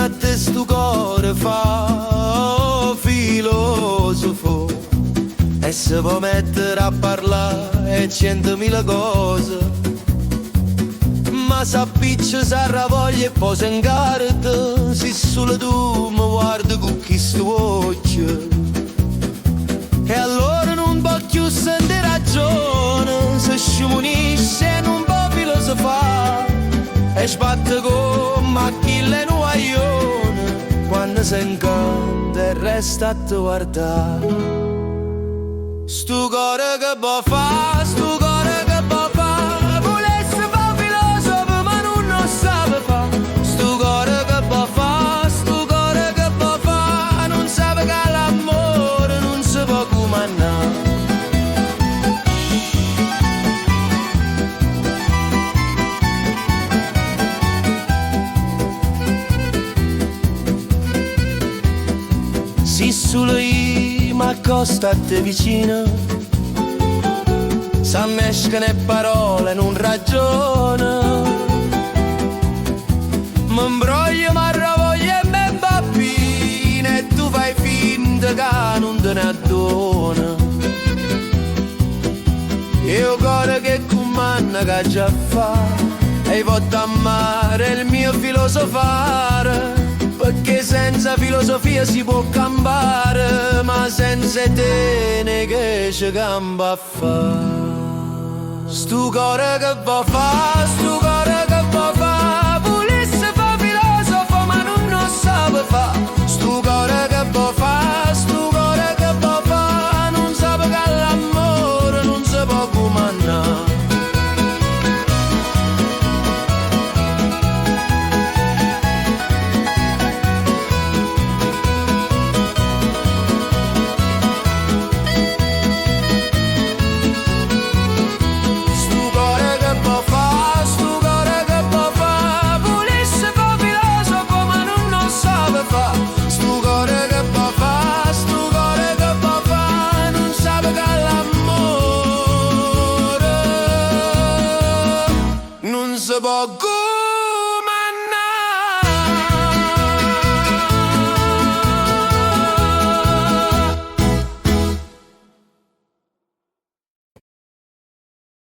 a te sto cuore fa filosofo e se può mettere a parlare e 100.000 cose, ma s'appiccia, s'arra voglia e poi si incarta, se solo tu mi guardi con chi sto occhio. E allora non può più sentire ragione, si sciumunisce e non può filosofare, e sbatte come Achille in guaglione, quando si incanta e resta a te guardare. Sto cuore che può fa, sto cuore che può fa, volesse fa filosofo ma non lo sa fa. Sto cuore che può fa, sto cuore che può fa, non sa che l'amore non si può comandare. Se solo io m'accosto a te vicino, s'ammescano le parole non ragiona, mi imbroglio, mi arravoglio e mi impappino, e tu fai finta che non te ne addona. Io cuore che comanda che già fa, e voglio amare il mio filosofare, perché senza filosofia si può campare, ma senza te ne che ci campa a fa. Sto cuore che va fa, sto cuore che va fa, volesse fa filosofo ma non lo sa fa. Sto cuore che va fa, sto cuore che va fa, non sa che l'amore non si può comandare. Non si può